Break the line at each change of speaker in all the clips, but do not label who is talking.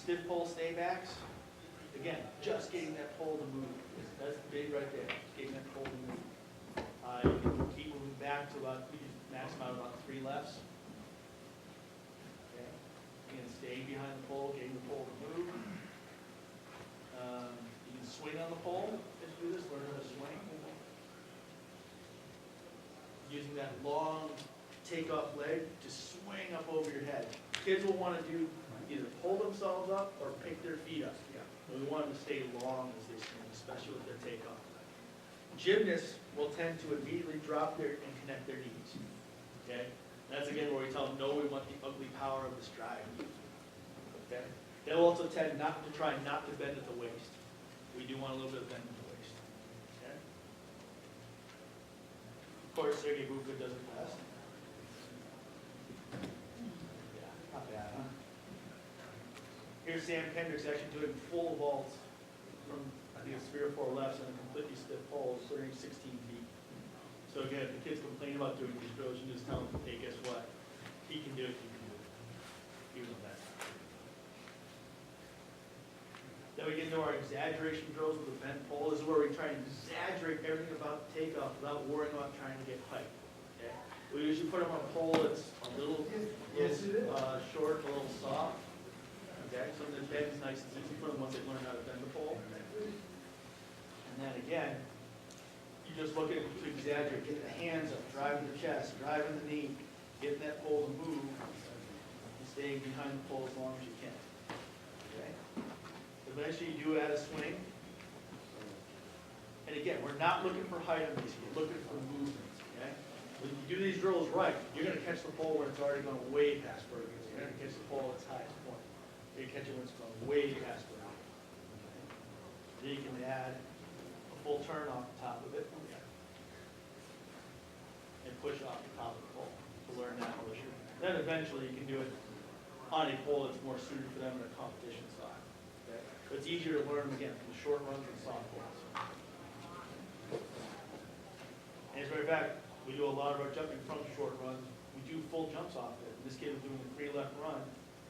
Stiff pole staybacks, again, just getting that pole to move. That's big right there, getting that pole to move. You can keep moving back to about, you can max out about 3 lefts. Okay. Again, staying behind the pole, getting the pole to move. You can swing on the pole as you do this, learn how to swing. Using that long takeoff leg to swing up over your head. Kids will want to do either pull themselves up or pick their feet up. And we want them to stay long as they swing, especially with their takeoff leg. Gymnasts will tend to immediately drop their and connect their knees. Okay? That's again where we tell them, no, we want the ugly power of the stride. Okay? They'll also tend not to try not to bend at the waist. We do want a little bit of bend at the waist. Okay? Of course, Sergey Bubka does it best. Yeah, not bad, huh? Here's Sam Kendricks actually doing full vaults from, I think it's 3 or 4 lefts and a completely stiff pole, clearing 16 feet. So again, if the kids complain about doing these drills, you just tell them, hey, guess what? He can do it, you can do it. Even on that. Then we get into our exaggeration drills with the bent pole. This is where we try and exaggerate everything about the takeoff without worrying about trying to get height. Okay? We usually put them on a pole that's a little short, a little soft. Okay, so the bend is nice and easy for them once they learn how to bend the pole. And then again, you just look at it to exaggerate, getting the hands up, driving the chest, driving the knee, getting that pole to move, and staying behind the pole as long as you can. Okay? Eventually you do add a swing. And again, we're not looking for height on these, we're looking for movements. Okay? When you do these drills right, you're going to catch the pole where it's already gone way past where it is. You're going to catch the pole at its highest point. You catch it when it's gone way past where it is. Then you can add a full turn off the top of it and push off the top of the pole to learn that motion. Then eventually you can do it on a pole that's more suited for them in a competition style. Okay? But it's easier to learn them again from short runs and soft poles. And as a matter of fact, we do a lot of our jumping from short runs. We do full jumps off it. This kid was doing a 3 left run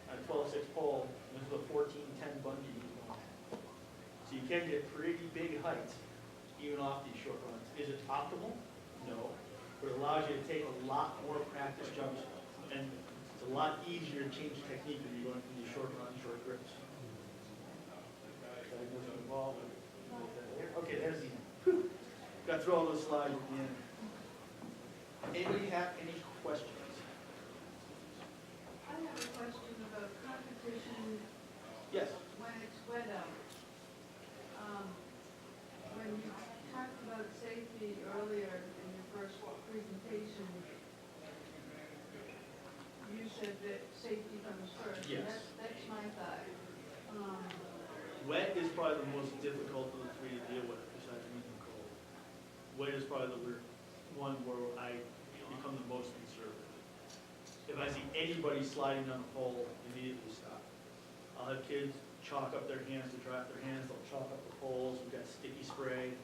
at a 12-6 pole. This was a 14-10 bungee. So you can get pretty big heights even off these short runs. Is it optimal? No. But it allows you to take a lot more practice jumps, and it's a lot easier to change technique when you're going from these short runs, short grips. Okay, there's the end. Got through all those slides at the end. Anybody have any questions?
I have a question about competition.
Yes.
When it's wet out. When you talked about safety earlier in your first presentation, you said that safety comes first.
Yes.
That's my thought.
Wet is probably the most difficult of the 3 to deal with, besides anything cold. Wet is probably the one where I become the most conservative. If I see anybody sliding down the pole, immediately stop. I'll have kids chalk up their hands to dry up their hands. They'll chalk up the poles. We've got sticky spray.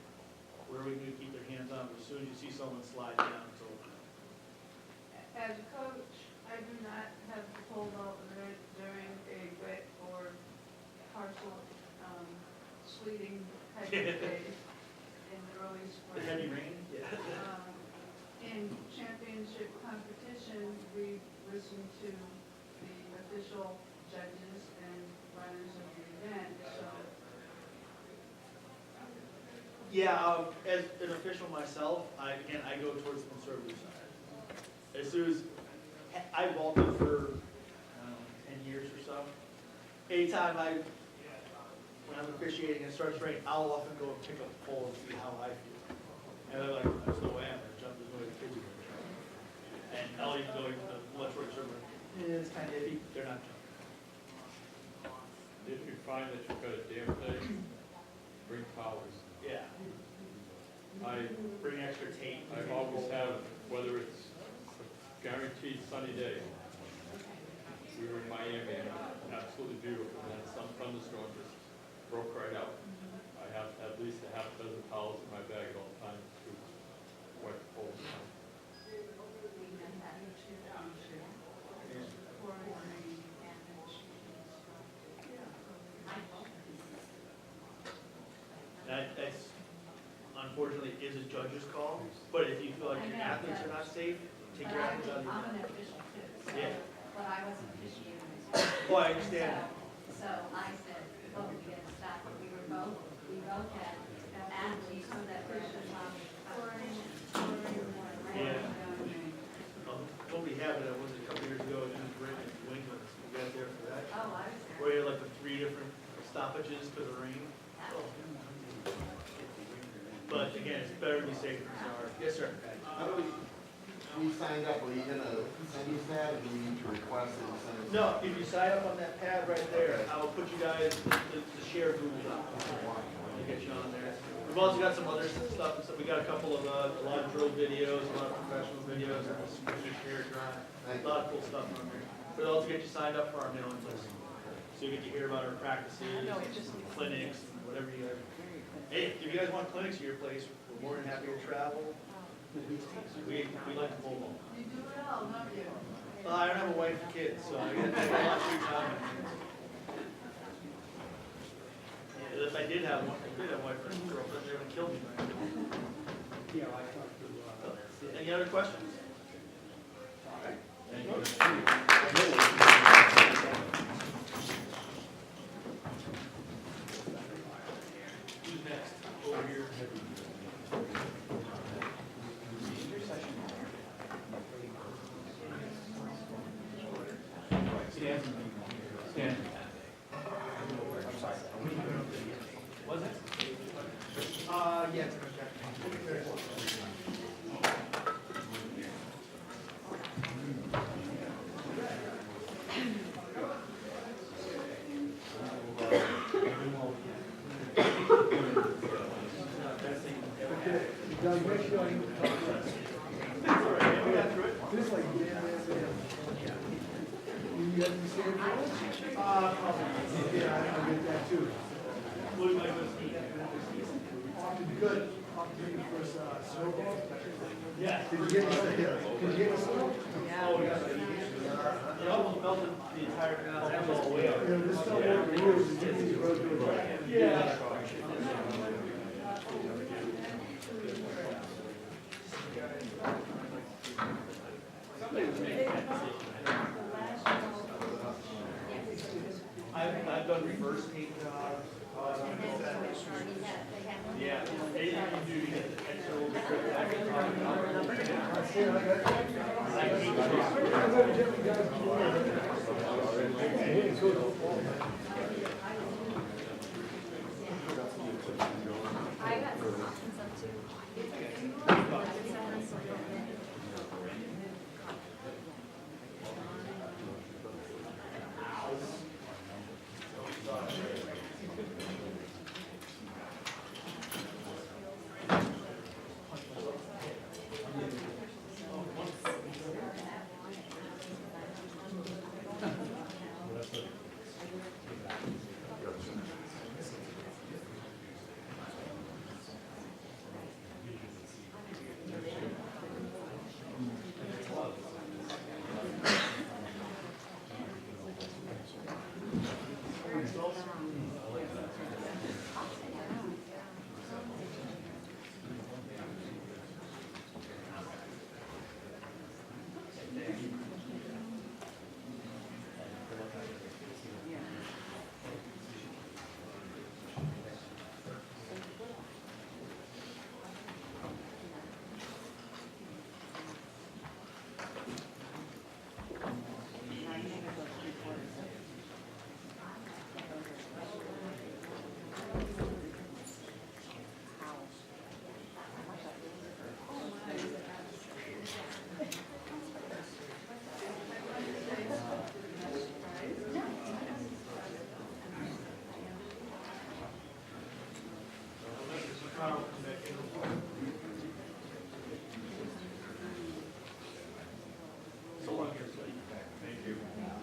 Whatever we can do to keep their hands on. But as soon as you see someone slide down, it's over.
As a coach, I do not have the pole out during a wet or partial sleeting type of day in the early spring.
The heavy rain? Yeah.
In championship competition, we listen to the official judges and runners of the event, so.
Yeah, as an official myself, I go towards the conservative side. As soon as I vaulted for 10 years or so, anytime when I'm officiating and it starts raining, I'll often go and pick up the pole and see how I feel. And they're like, there's no way I'm going to jump, there's no way the kids are going to jump. And I'll even go into the left short server. It's kind of iffy, they're not jumping.
If you find that you've got a damp day, bring towels.
Yeah.
I
Bring extra tape.
always have, whether it's a guaranteed sunny day. We were in Miami and it was absolutely beautiful, and then some thunderstorm just broke right out. I have at least a half dozen towels in my bag at all times to wipe the pole down.
That's unfortunately is a judge's call, but if you feel like your athletes are not safe, take your athletes out of the
I'm
event.
an official too, so,
Yeah.
but I wasn't officiating.
Oh, I understand.
So I said, oh, we gotta stop it. We both had athletes that were at the top.
Yeah. Nobody had it, it was a couple years ago, it was written in New England, you guys there for that?
Oh, I was there.
Where you had like the 3 different stoppages because of rain. But again, it's better to be safe than sorry. Yes, sir.
How do we signed up, are you gonna send us that, or do we need to request it and send it?
No, if you sign up on that pad right there, I will put you guys, the share Google Doc. I'll get you on there. We've also got some other stuff, we got a couple of, a lot of drill videos, a lot of professional videos, and some share drive. A lot of cool stuff on there. But it'll also get you signed up for our mailing list. So you get to hear about our practices, clinics, and whatever you guys. Hey, if you guys want clinics at your place, we're more than happy to travel. We like to pull them.
You do it all, don't you?
I don't have a wife and kids, so I get to take a lot of free time. If I did have one, I did have a wife and girlfriend, they're gonna kill me.
Yeah, I talked to,
Any other questions? All right. Thank you. Who's next? Over here.
Stan.
Was it? Yes.
Doug, make sure you talk about this like, yeah. You have to say it? Yeah, I get that too.
What am I going to see?
Good. For snowball?
Yeah.
Did you get the snow?
Oh, yeah. It almost melted the entire canal, that was all the way up.
You know, this stuff over the rules, you need to go to it.
Yeah. Somebody was making that decision. I've done reverse paint jobs. Yeah, anything you do to get the extra little bit of back in
I got some options up too.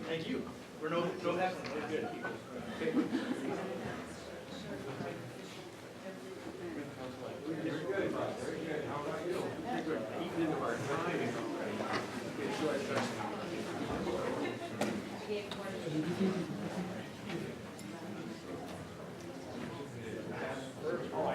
Thank you. We're no heckling, we're good. Okay.
Very good. How about you? Eating into our timing already. Okay, so I start. First, oh, I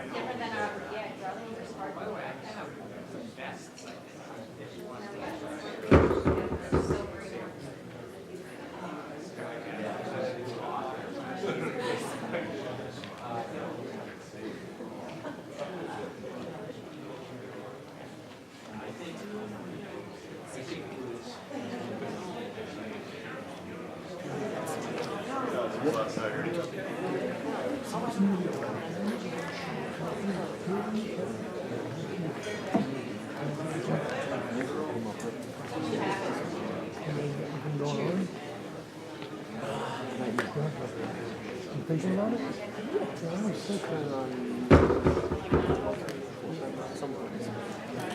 You thinking about it? Yeah, I'm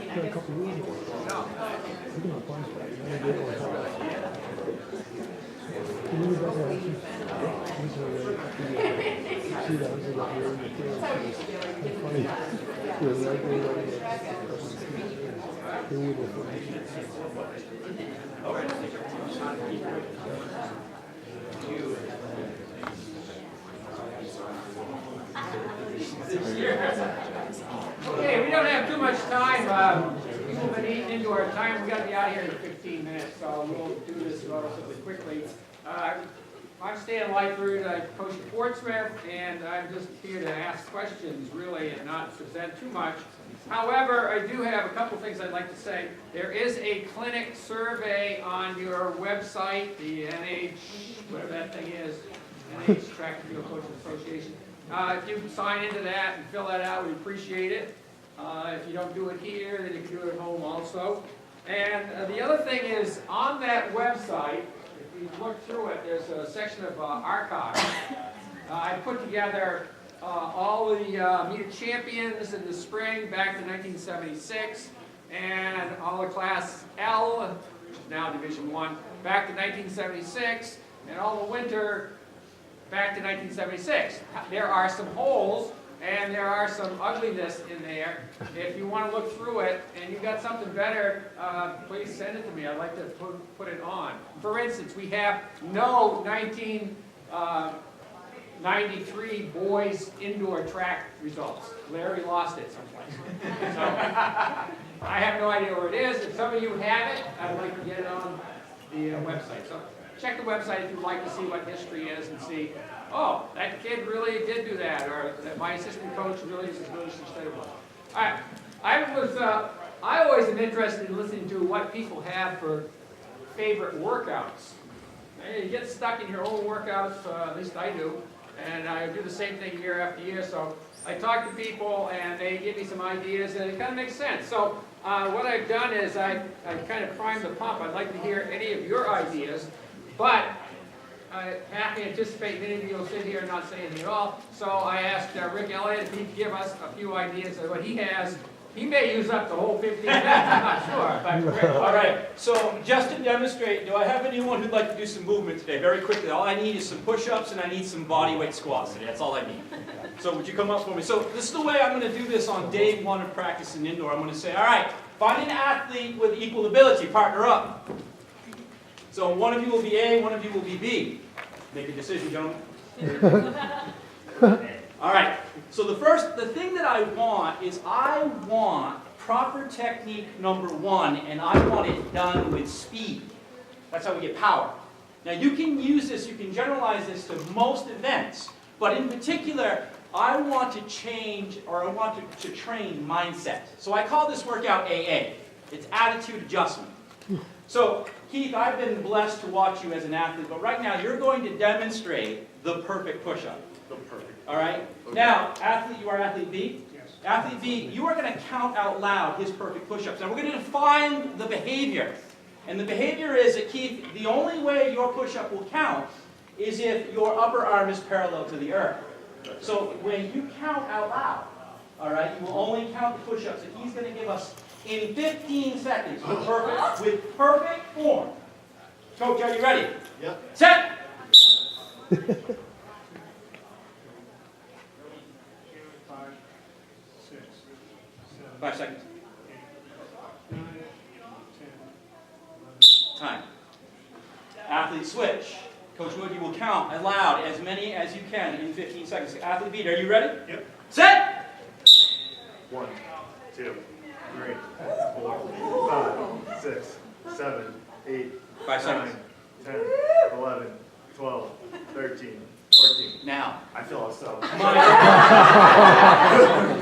thinking a couple years ago. We're gonna apply for it. We're gonna do it like that. You really better actually- see that as a lot here in the field. It's funny. Yeah, right there. They would
Okay, we don't have too much time. People have been eating into our time. We gotta be out of here in 15 minutes, so we'll do this relatively quickly. I'm Stan Lightford. I coach at Portsmouth, and I'm just here to ask questions, really, and not present too much. However, I do have a couple things I'd like to say. There is a clinic survey on your website, the NH, whatever that thing is, NH Track and Field Coaches Association. If you can sign into that and fill that out, we appreciate it. If you don't do it here, then you can do it at home also. And the other thing is, on that website, if you look through it, there's a section of archives. I put together all the meet champions in the spring back to 1976, and all the Class L, which is now Division I, back to 1976, and all the winter back to 1976. There are some holes and there are some ugliness in there. If you want to look through it and you've got something better, please send it to me. I'd like to put it on. For instance, we have no 1993 boys indoor track results. Larry lost it someplace. So I have no idea where it is. If some of you have it, I'd like to get it on the website. So check the website if you'd like to see what history is and see, oh, that kid really did do that, or that my assistant coach really is as good as she said it was. All right, I always am interested in listening to what people have for favorite workouts. You get stuck in your own workouts, at least I do, and I do the same thing year after year, so I talk to people and they give me some ideas and it kind of makes sense. So what I've done is I kind of primed the pump. I'd like to hear any of your ideas, but I have to anticipate many of you will sit here and not say anything at all. So I asked Rick Elliott if he'd give us a few ideas of what he has. He may use up the whole 15 minutes, I'm not sure. But Rick,
all right, so just to demonstrate, do I have anyone who'd like to do some movement today? Very quickly, all I need is some push-ups and I need some body weight squats today. That's all I need. So would you come up for me? So this is the way I'm going to do this on day one of practicing indoor. I'm going to say, all right, find an athlete with equal ability, partner up. So one of you will be A, one of you will be B. Make a decision, gentlemen. All right, so the thing that I want is I want proper technique number one, and I want it done with speed. That's how we get power. Now you can use this, you can generalize this to most events, but in particular, I want to change, or I want to train mindset. So I call this workout AA. It's attitude adjustment. So, Keith, I've been blessed to watch you as an athlete, but right now you're going to demonstrate the perfect push-up.
So perfect.
All right?
Okay.
Now, athlete, you are athlete B?
Yes.
Athlete B, you are going to count out loud his perfect push-ups. Now, we're going to define the behavior. And the behavior is that, Keith, the only way your push-up will count is if your upper arm is parallel to the earth. So, when you count out loud, all right, you will only count the push-ups that he's going to give us in 15 seconds with perfect form. Coach, are you ready?
Yep.
Set! 5 seconds. Time. Athlete switch. Coach Wood, you will count aloud as many as you can in 15 seconds. Athlete B, are you ready?
Yep.
Set!
1, 2, 3, 4, 5, 6, 7, 8,
5
9,
seconds.
10, 11, 12, 13, 14.
Now.
I feel all so.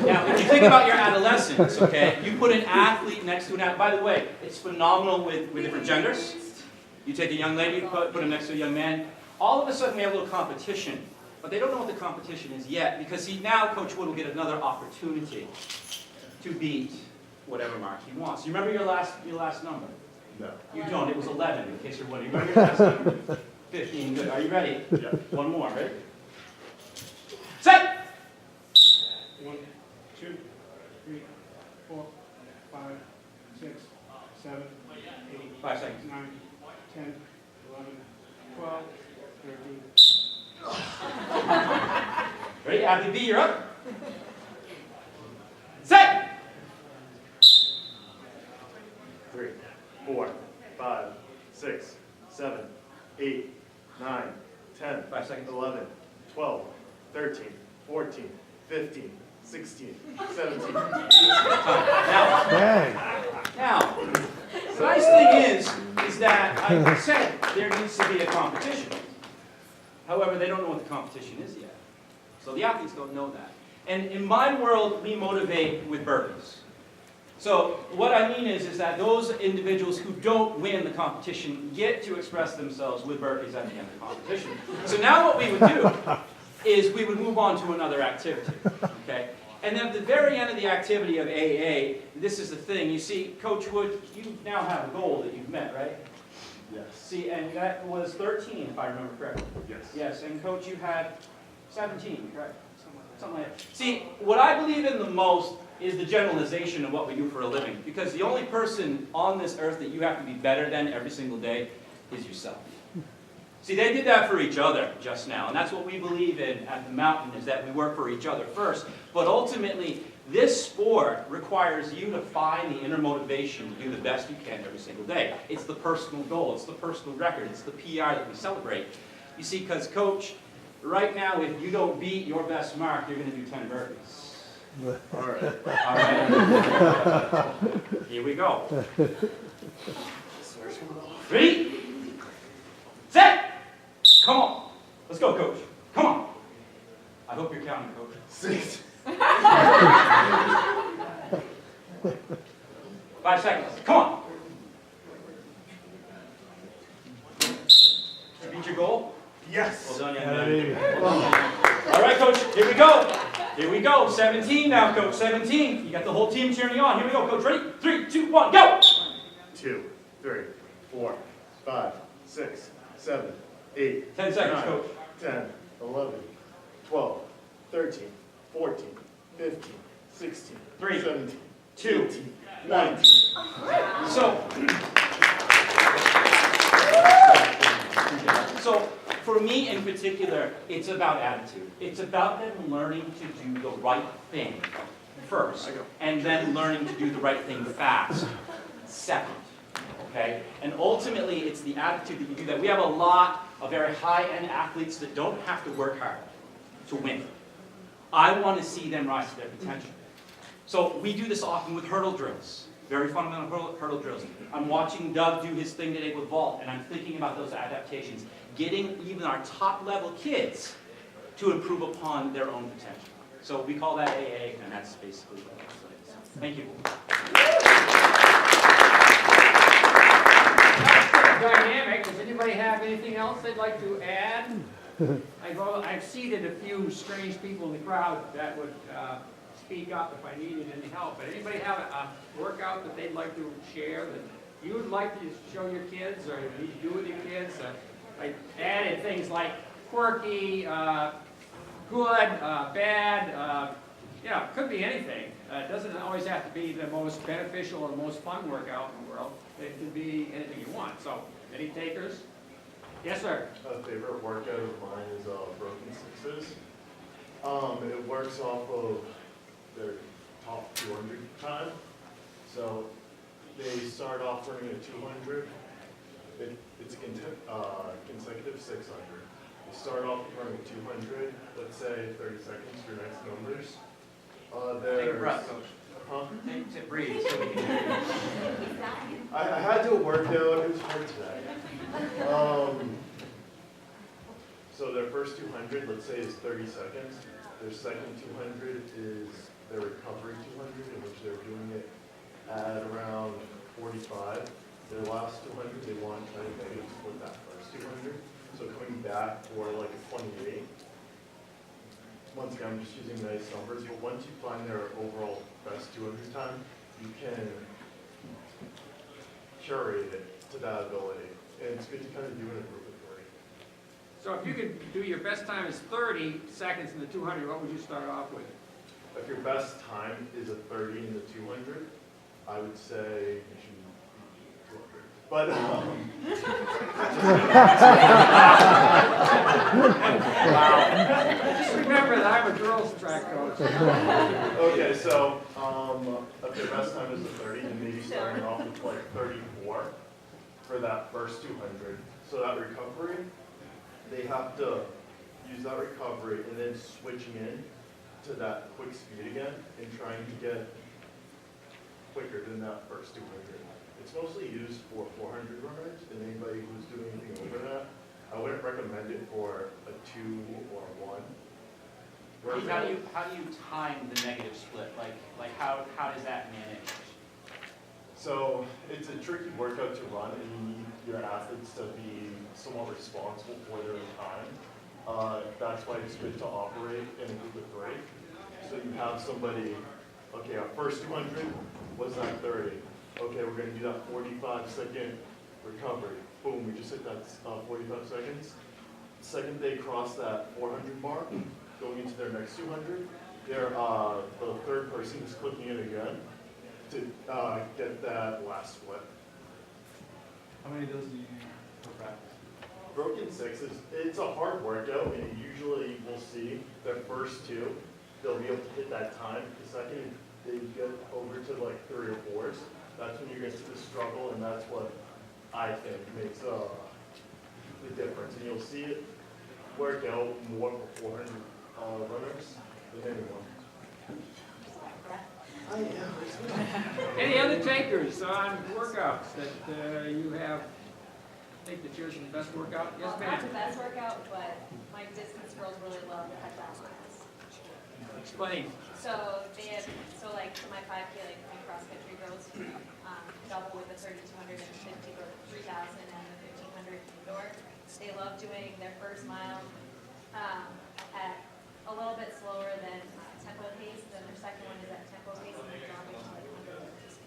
Now, if you think about your adolescence, okay, you put an athlete next to an athlete. By the way, it's phenomenal with different genders. You take a young lady, put him next to a young man. all of a sudden we have a little competition, but they don't know what the competition is yet, because see, now Coach Wood will get another opportunity to beat whatever mark he wants. You remember your last number?
No.
You don't, it was 11, in case you're wondering. You remember your last number? 15, good. Are you ready?
Yeah.
One more, ready? Set!
1, 2, 3, 4, 5, 6, 7, 8,
5 seconds.
9, 10, 11, 12, 13.
Ready? After B, you're up. Set!
3, 4, 5, 6, 7, 8, 9, 10,
5 seconds.
11, 12, 13, 14, 15, 16, 17, 18.
Now,
Dang.
now, the nice thing is that I said there needs to be a competition. However, they don't know what the competition is yet. So the athletes don't know that. And in my world, we motivate with burpees. So what I mean is that those individuals who don't win the competition get to express themselves with burpees at the end of the competition. So now what we would do is we would move on to another activity, okay? And then at the very end of the activity of AA, this is the thing. You see, Coach Wood, you now have a goal that you've met, right?
Yes.
See, and that was 13, if I remember correctly.
Yes.
Yes, and Coach, you had 17, correct? Something like that. See, what I believe in the most is the generalization of what we do for a living. Because the only person on this earth that you have to be better than every single day is yourself. See, they did that for each other just now. And that's what we believe in at the mountain, is that we work for each other first. But ultimately, this sport requires you to find the inner motivation to do the best you can every single day. It's the personal goal. It's the personal record. It's the PR that we celebrate. You see, because Coach, right now, if you don't beat your best mark, you're going to do 10 burpees.
All right.
All right. Here we go. Ready? Set! Come on. Let's go, Coach. Come on. I hope you're counting, Coach.
6.
5 seconds. Come on. Beat your goal?
Yes.
Well done, young
Hey.
man. Well done, young man. All right, Coach. Here we go. Here we go. 17 now, Coach. 17. You got the whole team cheering you on. Here we go, Coach. Ready? 3, 2, 1, go!
2, 3, 4, 5, 6, 7, 8.
10 seconds,
9,
Coach.
10, 11, 12, 13, 14, 15, 16,
3,
17,
2,
18,
1.
19.
So for me in particular, it's about attitude. It's about them learning to do the right thing first, and then learning to do the right thing fast second. Okay? And ultimately, it's the attitude that you do that. We have a lot of very high-end athletes that don't have to work hard to win. I want to see them rise to their potential. So we do this often with hurdle drills. Very fundamental hurdle drills. I'm watching Doug do his thing today with vault, and I'm thinking about those adaptations. Getting even our top-level kids to improve upon their own potential. So we call that AA, and that's basically what it is. Thank you.
Dynamic. Does anybody have anything else they'd like to add? I've seated a few strange people in the crowd that would speak up if I needed any help. But anybody have a workout that they'd like to share that you would like to show your kids or you do with your kids? I added things like quirky, good, bad. It could be anything. It doesn't always have to be the most beneficial or the most fun workout in the world. It could be anything you want. So, any takers? Yes, sir.
A favorite workout of mine is broken sixes. It works off of their top 200 time. So they start off running at 200. It's a consecutive 600. You start off running at 200. Let's say 30 seconds for your next numbers.
Take a breath, Coach.
Huh?
Take a breathe so we can hear you.
I had to work out. It was hard today. So their first 200, let's say, is 30 seconds. Their second 200 is their recovery 200, in which they're doing it at around 45. Their last 200, they want to try to make it with that first 200. So coming back for like a 28. Once again, I'm just using nice numbers, but once you find their overall best 200 time, you can curate it to that ability. And it's good to kind of do it in a group of 3.
So if you could do your best time is 30 seconds in the 200, what would you start off with?
If your best time is a 30 in the 200, I would say you should do 200. But
wow. Just remember that I'm a girls track coach.
okay, so if your best time is a 30, then maybe starting off with like 34 for that first 200. So that recovery, they have to use that recovery and then switching in to that quick speed again and trying to get quicker than that first 200. It's mostly used for 400 runners, and anybody who's doing anything over that, I wouldn't recommend it for a 2 or 1.
How do you time the negative split? Like how does that manage?
So it's a tricky workout to run, and you need your athletes to be somewhat responsible for their time. That's why it's good to operate in a group of 3. So you have somebody, okay, our first 200 was not 30. Okay, we're going to do that 45-second recovery. Boom, we just hit that 45 seconds. The second they cross that 400 mark, going into their next 200, the third person is clicking it again to get that last split.
How many of those do you need for practice?
Broken 6 it's a hard workout, and usually we'll see their first 2, they'll be able to hit that time. The second they get over to like 3 or 4s, that's when you're going to see the struggle, and that's what I think makes the difference. And you'll see it work out more for 400 runners than anyone.
Any other takers on workouts that you have, think that yours is the best workout? Yes,
Well,
ma'am.
not the best workout, but my distance girls really love the cut down miles.
Explain.
So like for my 5K, like my cross country girls, double with the 3,200 and 50 or 3,000 and the 1,500 indoor. They love doing their first mile at a little bit slower than tempo pace, then their second one is at tempo pace, and they're dropping to like 100 meters.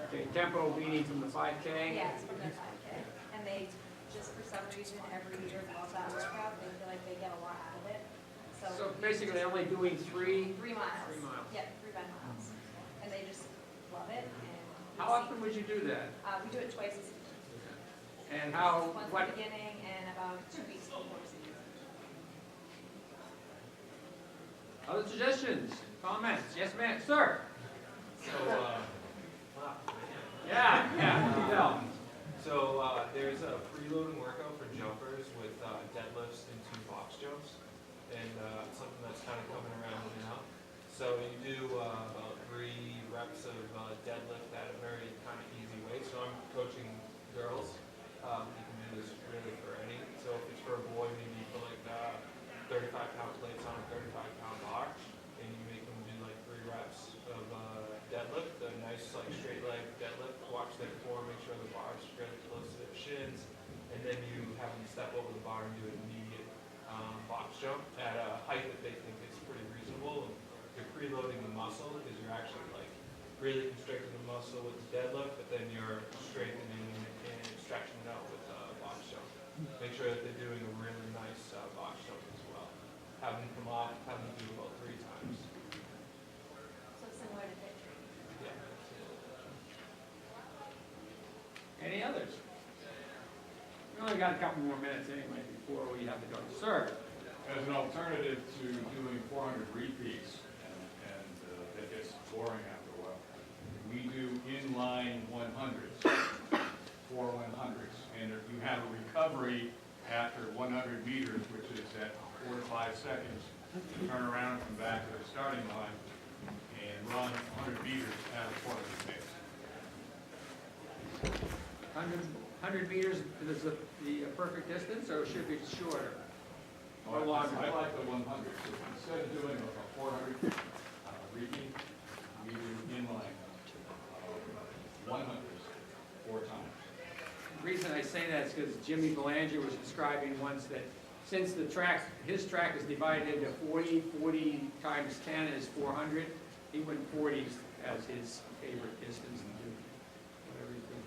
Okay, tempo meaning from the 5K?
Yeah, it's from their 5K. And they just for some reason every year love that workout. They feel like they get a lot out of it.
So basically only doing 3?
3 miles.
3 miles.
Yeah, 3 miles. And they just love it. And
How often would you do that?
we do it twice a season.
And how,
Once
what,
at the beginning and about 2 weeks before season.
other suggestions, comments? Yes, ma'am, sir?
So,
Yeah.
so there's a preloading workout for jumpers with deadlifts and 2 box jumps, and something that's kind of coming around now. So you do about 3 reps of deadlift at a very kind of easy weight. So I'm coaching girls. You can do this really for any. So if it's for a boy, maybe you put like 35-pound plates on a 35-pound bar, and you make them do like 3 reps of deadlift, a nice like straight leg deadlift. Watch their core, make sure the bar is really close to their shins, and then you have them step over the bar and do an immediate box jump at a height that they think is pretty reasonable. You're preloading the muscle because you're actually like really constricting the muscle with the deadlift, but then you're strengthening and stretching it out with a box jump. Make sure that they're doing a really nice box jump as well. Have them come off, have them do about 3 times.
So it's similar to pitching.
Yeah.
Any others? We only got a couple more minutes anyway before we have to go. Sir?
As an alternative to doing 400 repeats, and that gets boring after a while, we do inline 100s, 4 100s, and if you have a recovery after 100 meters, which is at 4 to 5 seconds, turn around, come back to the starting line, and run 100 meters at a 400 pace.
100 meters is the perfect distance, or should it be shorter? Or longer?
I like the 100. So instead of doing a 400 repeat, we do inline 100s 4 times.
reason I say that is because Jimmy Belanger was describing once that since the track, his track is divided into 40, 40 times 10 is 400, he went 40s as his favorite distance to do whatever he's doing.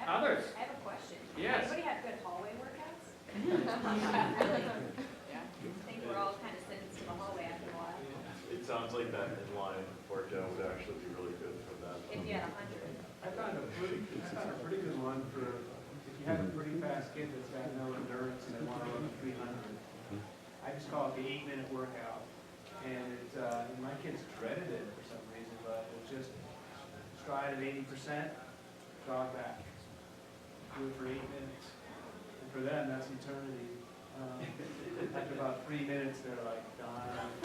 Others?
I have a question.
Yes.
Anybody have good hallway workouts? I think we're all kind of sitting in the hallway after a while.
It sounds like that inline workout would actually be really good for them.
If you had 100.
I found a pretty good one for, if you have a pretty fast kid that's got no endurance and they want to run 300. I just call it the 8-minute workout. And it's, my kids dreaded it for some reason, but it's just stride at 80%, jog back. Do it for 8 minutes. And for them, that's eternity. After about 3 minutes, they're like, dying.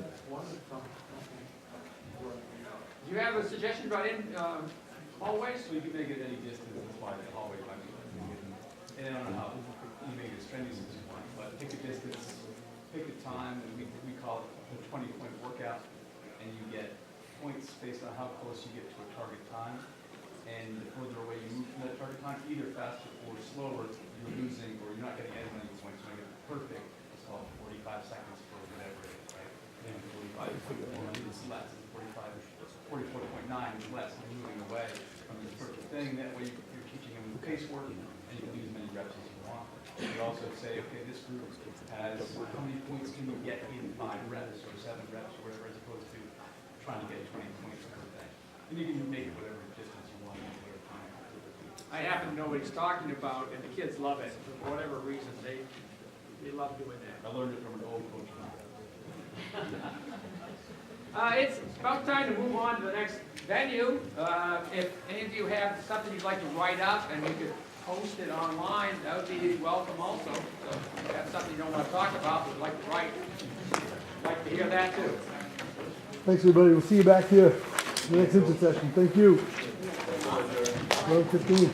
That's wonderful.
Do you have a suggestion about hallways?
So you can make it any distance, that's why the hallway might be. And I don't know how you make it as trendy as you want, but pick a distance, pick a time, and we call it the 20-point workout, and you get points based on how close you get to a target time. And the further away you move from that target time, either faster or slower, you're losing, or you're not getting as many points. You're going to get perfect. It's called 45 seconds for whatever it is, right? And 45 is less. 44.9 is less. You're moving away from this perfect thing. That way you're teaching them pace work, and you can do as many reps as you want. You also say, okay, this group has how many points can you get in 5 reps or 7 reps or whatever, as opposed to trying to get 20 points per thing. And you can make it whatever distance you want.
I happen to know what he's talking about, and the kids love it. For whatever reason, they love doing that.
I learned it from an old coach.
It's about time to move on to the next venue. If any of you have something you'd like to write up and you could post it online, that would be welcome also. So if you have something you don't want to talk about, would like to write, I'd like to hear that too.
Thanks, everybody. We'll see you back here. The next intersession. Thank you. 12:15.